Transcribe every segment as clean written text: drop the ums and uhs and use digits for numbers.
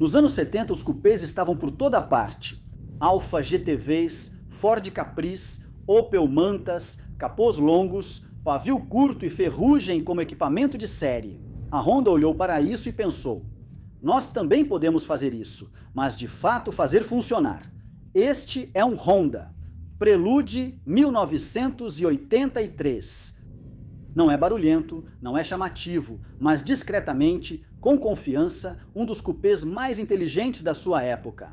Nos anos 70, os cupês estavam por toda parte. Alfa GTVs, Ford Caprice, Opel Mantas, capôs longos, pavio curto e ferrugem como equipamento de série. A Honda olhou para isso e pensou: nós também podemos fazer isso, mas de fato fazer funcionar. Este é um Honda Prelude 1983. Não é barulhento, não é chamativo, mas discretamente, com confiança, um dos cupês mais inteligentes da sua época.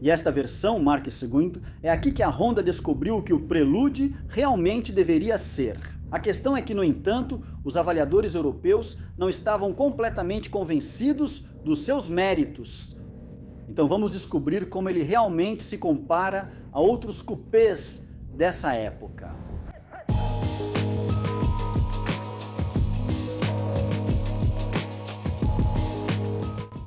E esta versão, Mark II, é aqui que a Honda descobriu o que o Prelude realmente deveria ser. A questão é que, no entanto, os avaliadores europeus não estavam completamente convencidos dos seus méritos. Então vamos descobrir como ele realmente se compara a outros cupês dessa época.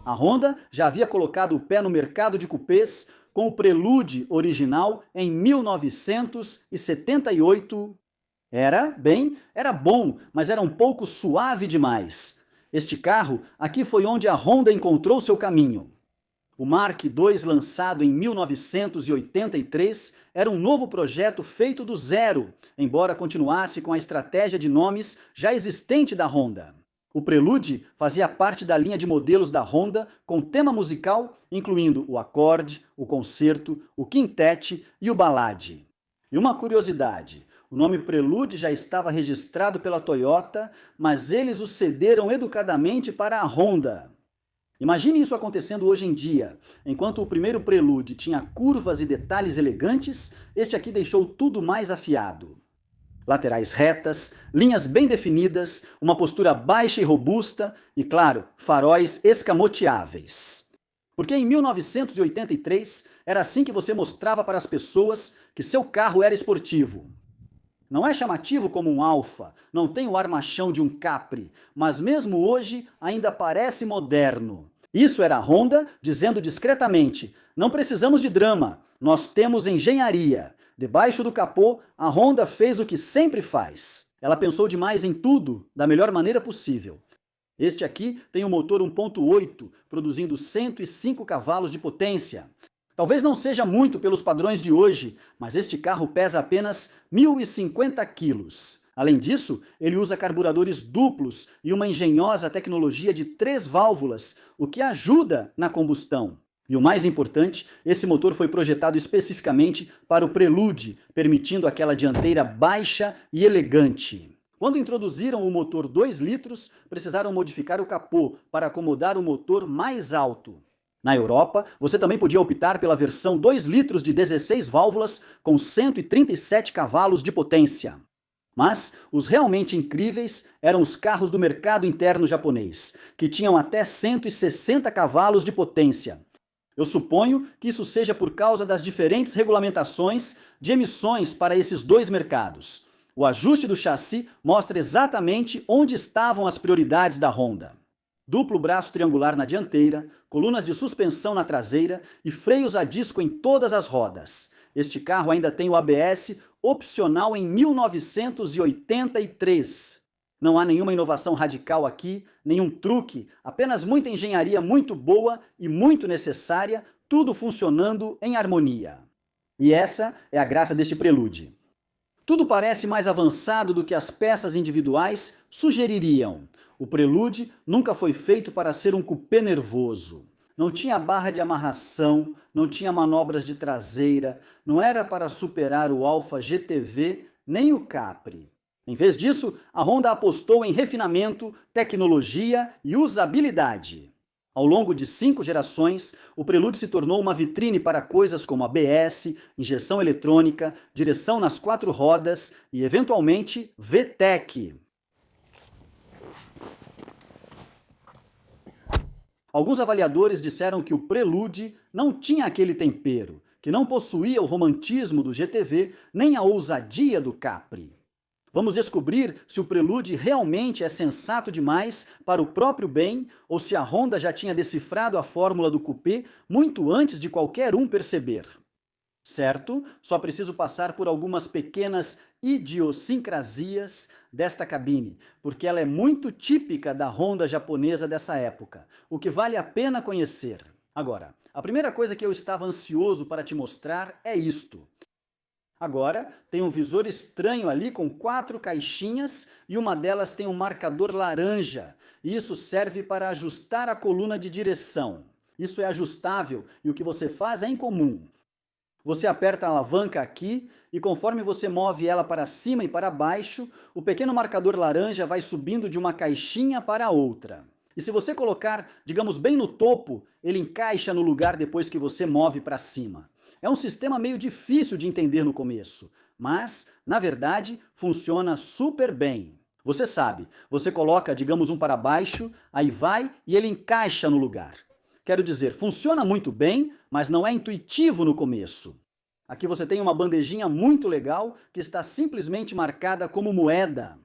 A Honda já havia colocado o pé no mercado de cupês com o Prelude original em 1978. Era bom, mas era um pouco suave demais. Este carro aqui foi onde a Honda encontrou seu caminho. O Mark II, lançado em 1983, era um novo projeto feito do zero, embora continuasse com a estratégia de nomes já existente da Honda. O Prelude fazia parte da linha de modelos da Honda com tema musical, incluindo o acorde, o concerto, o quintete e o ballade. E uma curiosidade: o nome Prelude já estava registrado pela Toyota, mas eles o cederam educadamente para a Honda. Imagine isso acontecendo hoje em dia. Enquanto o primeiro Prelude tinha curvas e detalhes elegantes, este aqui deixou tudo mais afiado. Laterais retas, linhas bem definidas, uma postura baixa e robusta e, claro, faróis escamoteáveis. Porque em 1983 era assim que você mostrava para as pessoas que seu carro era esportivo. Não é chamativo como um Alfa, não tem o ar machão de um Capri, mas mesmo hoje ainda parece moderno. Isso era a Honda dizendo discretamente: não precisamos de drama, nós temos engenharia. Debaixo do capô, a Honda fez o que sempre faz. Ela pensou demais em tudo, da melhor maneira possível. Este aqui tem um motor 1.8, produzindo 105 cavalos de potência. Talvez não seja muito pelos padrões de hoje, mas este carro pesa apenas 1.050 quilos. Além disso, ele usa carburadores duplos e uma engenhosa tecnologia de 3 válvulas, o que ajuda na combustão. E o mais importante, esse motor foi projetado especificamente para o Prelude, permitindo aquela dianteira baixa e elegante. Quando introduziram o motor 2 litros, precisaram modificar o capô para acomodar o motor mais alto. Na Europa, você também podia optar pela versão 2 litros de 16 válvulas com 137 cavalos de potência. Mas os realmente incríveis eram os carros do mercado interno japonês, que tinham até 160 cavalos de potência. Eu suponho que isso seja por causa das diferentes regulamentações de emissões para esses dois mercados. O ajuste do chassi mostra exatamente onde estavam as prioridades da Honda. Duplo braço triangular na dianteira, colunas de suspensão na traseira e freios a disco em todas as rodas. Este carro ainda tem o ABS opcional em 1983. Não há nenhuma inovação radical aqui, nenhum truque, apenas muita engenharia muito boa e muito necessária, tudo funcionando em harmonia. E essa é a graça deste Prelude. Tudo parece mais avançado do que as peças individuais sugeririam. O Prelude nunca foi feito para ser um cupê nervoso. Não tinha barra de amarração, não tinha manobras de traseira, não era para superar o Alfa GTV nem o Capri. Em vez disso, a Honda apostou em refinamento, tecnologia e usabilidade. Ao longo de 5 gerações, o Prelude se tornou uma vitrine para coisas como ABS, injeção eletrônica, direção nas 4 rodas e, eventualmente, VTEC. Alguns avaliadores disseram que o Prelude não tinha aquele tempero, que não possuía o romantismo do GTV nem a ousadia do Capri. Vamos descobrir se o Prelude realmente é sensato demais para o próprio bem ou se a Honda já tinha decifrado a fórmula do cupê muito antes de qualquer um perceber. Certo? Só preciso passar por algumas pequenas idiosincrasias desta cabine, porque ela é muito típica da Honda japonesa dessa época, o que vale a pena conhecer. Agora, a primeira coisa que eu estava ansioso para te mostrar é isto. Agora, tem um visor estranho ali com 4 caixinhas e uma delas tem um marcador laranja. Isso serve para ajustar a coluna de direção. Isso é ajustável e o que você faz é incomum. Você aperta a alavanca aqui e conforme você move ela para cima e para baixo, o pequeno marcador laranja vai subindo de uma caixinha para outra. E se você colocar, digamos, bem no topo, ele encaixa no lugar depois que você move para cima. É um sistema meio difícil de entender no começo, mas, na verdade, funciona super bem. Você sabe, você coloca, digamos, um para baixo, aí vai e ele encaixa no lugar. Quero dizer, funciona muito bem, mas não é intuitivo no começo. Aqui você tem uma bandejinha muito legal que está simplesmente marcada como moeda.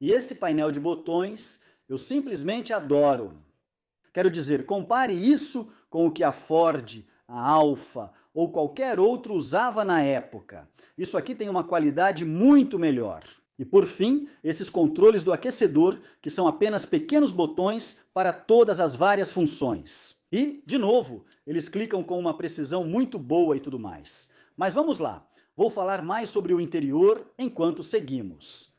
E esse painel de botões eu simplesmente adoro. Quero dizer, compare isso com o que a Ford, a Alfa ou qualquer outro usava na época. Isso aqui tem uma qualidade muito melhor. E por fim, esses controles do aquecedor, que são apenas pequenos botões para todas as várias funções. E, de novo, eles clicam com uma precisão muito boa e tudo mais. Mas vamos lá, vou falar mais sobre o interior enquanto seguimos.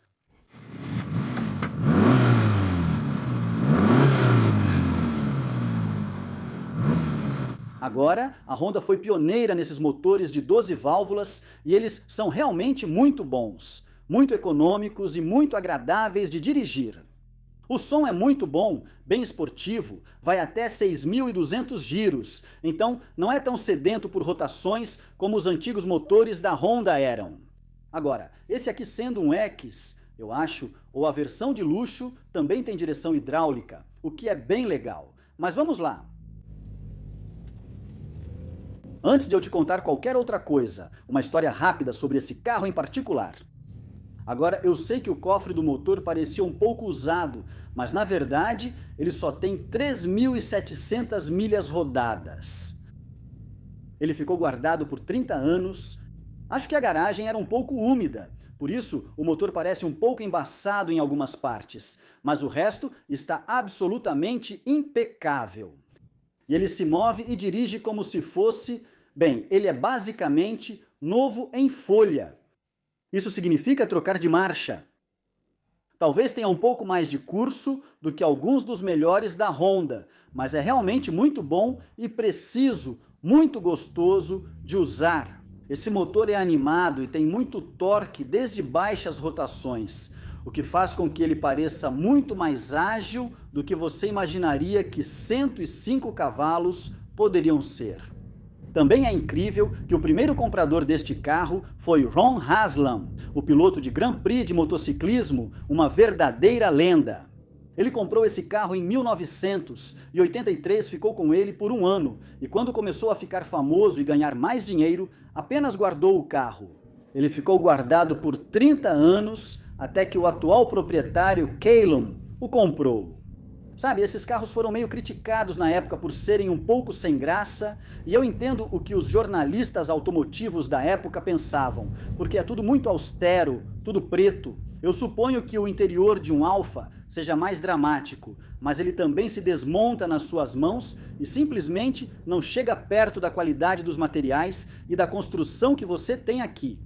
Agora, a Honda foi pioneira nesses motores de 12 válvulas e eles são realmente muito bons, muito econômicos e muito agradáveis de dirigir. O som é muito bom, bem esportivo, vai até 6.200 giros, então não é tão sedento por rotações como os antigos motores da Honda eram. Agora, esse aqui sendo um X, eu acho, ou a versão de luxo, também tem direção hidráulica, o que é bem legal. Mas vamos lá. Antes de eu te contar qualquer outra coisa, uma história rápida sobre esse carro em particular. Agora, eu sei que o cofre do motor parecia um pouco usado, mas na verdade ele só tem 3.700 milhas rodadas. Ele ficou guardado por 30 anos. Acho que a garagem era um pouco úmida, por isso o motor parece um pouco embaçado em algumas partes, mas o resto está absolutamente impecável. E ele se move e dirige como se fosse, bem, ele é basicamente novo em folha. Isso significa trocar de marcha. Talvez tenha um pouco mais de curso do que alguns dos melhores da Honda, mas é realmente muito bom e preciso, muito gostoso de usar. Esse motor é animado e tem muito torque desde baixas rotações, o que faz com que ele pareça muito mais ágil do que você imaginaria que 105 cavalos poderiam ser. Também é incrível que o primeiro comprador deste carro foi Ron Haslam, o piloto de Grand Prix de motociclismo, uma verdadeira lenda. Ele comprou esse carro em 1900 e 83 ficou com ele por um ano, e quando começou a ficar famoso e ganhar mais dinheiro, apenas guardou o carro. Ele ficou guardado por 30 anos até que o atual proprietário, Calum, o comprou. Sabe, esses carros foram meio criticados na época por serem um pouco sem graça, e eu entendo o que os jornalistas automotivos da época pensavam, porque é tudo muito austero, tudo preto. Eu suponho que o interior de um Alfa seja mais dramático, mas ele também se desmonta nas suas mãos e simplesmente não chega perto da qualidade dos materiais e da construção que você tem aqui.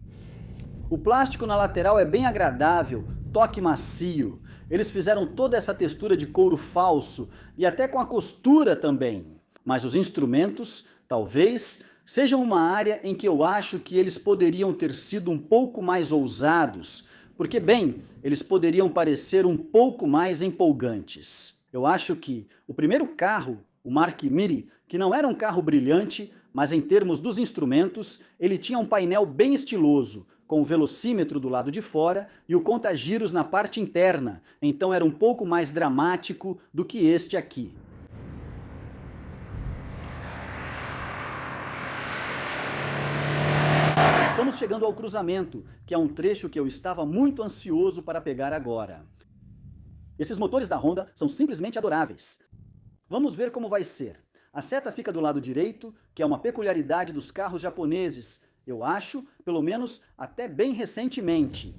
O plástico na lateral é bem agradável, toque macio. Eles fizeram toda essa textura de couro falso e até com a costura também. Mas os instrumentos, talvez, sejam uma área em que eu acho que eles poderiam ter sido um pouco mais ousados, porque, bem, eles poderiam parecer um pouco mais empolgantes. Eu acho que o primeiro carro, o Mark Miri, que não era um carro brilhante, mas em termos dos instrumentos, ele tinha um painel bem estiloso, com o velocímetro do lado de fora e o conta-giros na parte interna, então era um pouco mais dramático do que este aqui. Estamos chegando ao cruzamento, que é um trecho que eu estava muito ansioso para pegar agora. Esses motores da Honda são simplesmente adoráveis. Vamos ver como vai ser. A seta fica do lado direito, que é uma peculiaridade dos carros japoneses, eu acho, pelo menos até bem recentemente.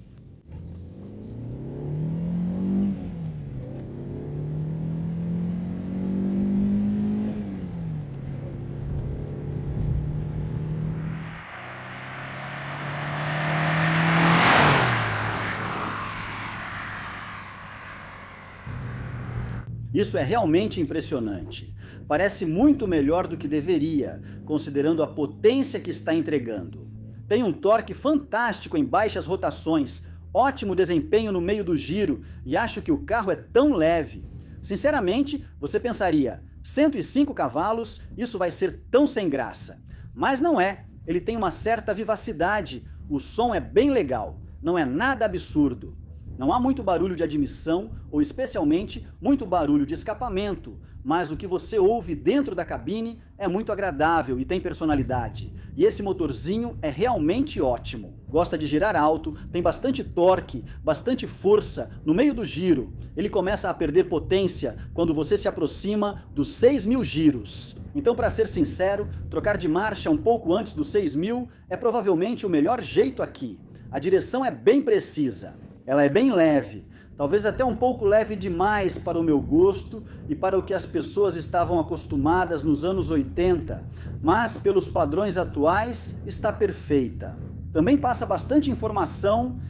Isso é realmente impressionante. Parece muito melhor do que deveria, considerando a potência que está entregando. Tem um torque fantástico em baixas rotações, ótimo desempenho no meio do giro e acho que o carro é tão leve. Sinceramente, você pensaria, 105 cavalos, isso vai ser tão sem graça. Mas não é, ele tem uma certa vivacidade, o som é bem legal, não é nada absurdo. Não há muito barulho de admissão ou especialmente muito barulho de escapamento, mas o que você ouve dentro da cabine é muito agradável e tem personalidade. E esse motorzinho é realmente ótimo. Gosta de girar alto, tem bastante torque, bastante força no meio do giro. Ele começa a perder potência quando você se aproxima dos 6.000 giros. Então, para ser sincero, trocar de marcha um pouco antes dos 6.000 é provavelmente o melhor jeito aqui. A direção é bem precisa. Ela é bem leve, talvez até um pouco leve demais para o meu gosto e para o que as pessoas estavam acostumadas nos anos 80, mas pelos padrões atuais está perfeita. Também passa bastante informação,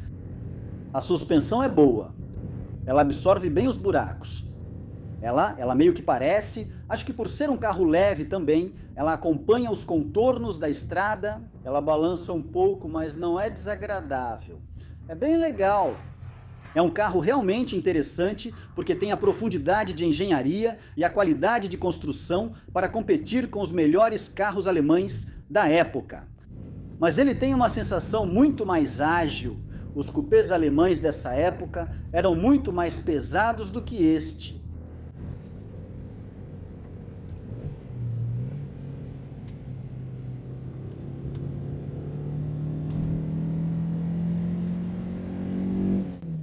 a suspensão é boa, ela absorve bem os buracos. Ela meio que parece, acho que por ser um carro leve também, ela acompanha os contornos da estrada, ela balança um pouco, mas não é desagradável. É bem legal. É um carro realmente interessante porque tem a profundidade de engenharia e a qualidade de construção para competir com os melhores carros alemães da época. Mas ele tem uma sensação muito mais ágil. Os cupês alemães dessa época eram muito mais pesados do que este.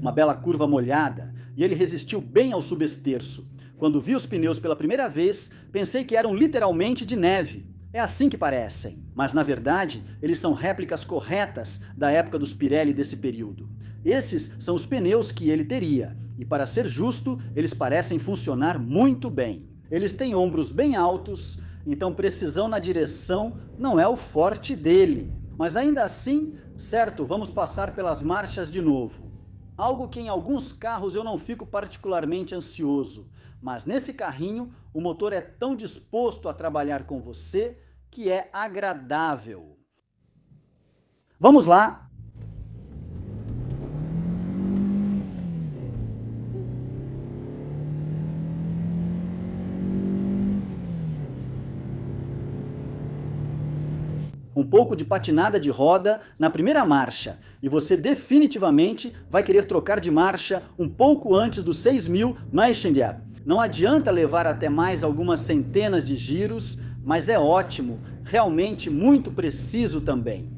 Uma bela curva molhada, e ele resistiu bem ao subesterço. Quando vi os pneus pela primeira vez, pensei que eram literalmente de neve. É assim que parecem, mas na verdade, eles são réplicas corretas da época dos Pirelli desse período. Esses são os pneus que ele teria, e para ser justo, eles parecem funcionar muito bem. Eles têm ombros bem altos, então precisão na direção não é o forte dele. Mas ainda assim, certo, vamos passar pelas marchas de novo. Algo que em alguns carros eu não fico particularmente ansioso, mas nesse carrinho o motor é tão disposto a trabalhar com você que é agradável. Vamos lá! Um pouco de patinada de roda na primeira marcha, e você definitivamente vai querer trocar de marcha um pouco antes dos 6.000 Meißner. Não adianta levar até mais algumas centenas de giros, mas é ótimo, realmente muito preciso também.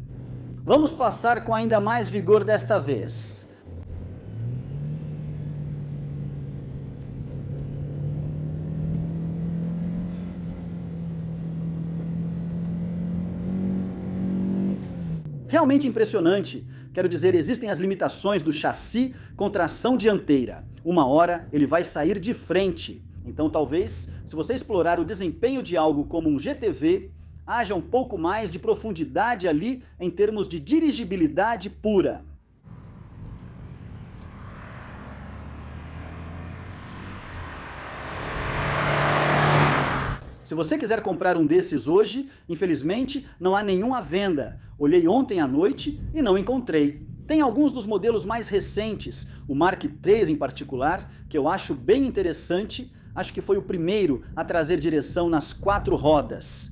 Vamos passar com ainda mais vigor desta vez. Realmente impressionante. Quero dizer, existem as limitações do chassi com tração dianteira. Uma hora ele vai sair de frente. Então talvez, se você explorar o desempenho de algo como um GTV, haja um pouco mais de profundidade ali em termos de dirigibilidade pura. Se você quiser comprar um desses hoje, infelizmente não há nenhum à venda. Olhei ontem à noite e não encontrei. Tem alguns dos modelos mais recentes, o Mark III em particular, que eu acho bem interessante, acho que foi o primeiro a trazer direção nas 4 rodas.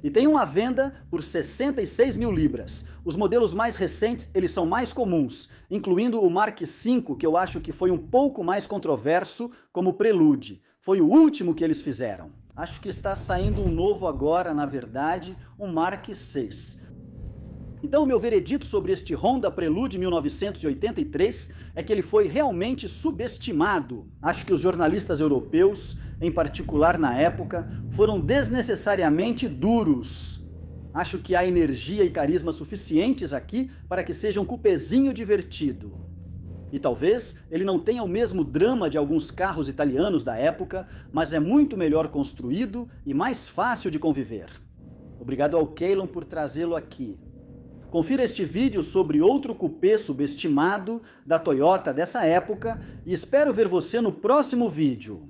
E tem um à venda por 66.000 libras. Os modelos mais recentes, eles são mais comuns, incluindo o Mark V, que eu acho que foi um pouco mais controverso, como Prelude. Foi o último que eles fizeram. Acho que está saindo um novo agora, na verdade, um Mark VI. Então o meu veredito sobre este Honda Prelude 1983 é que ele foi realmente subestimado. Acho que os jornalistas europeus, em particular na época, foram desnecessariamente duros. Acho que há energia e carisma suficientes aqui para que seja um cupezinho divertido. E talvez ele não tenha o mesmo drama de alguns carros italianos da época, mas é muito melhor construído e mais fácil de conviver. Obrigado ao Keylon por trazê-lo aqui. Confira este vídeo sobre outro cupê subestimado da Toyota dessa época e espero ver você no próximo vídeo.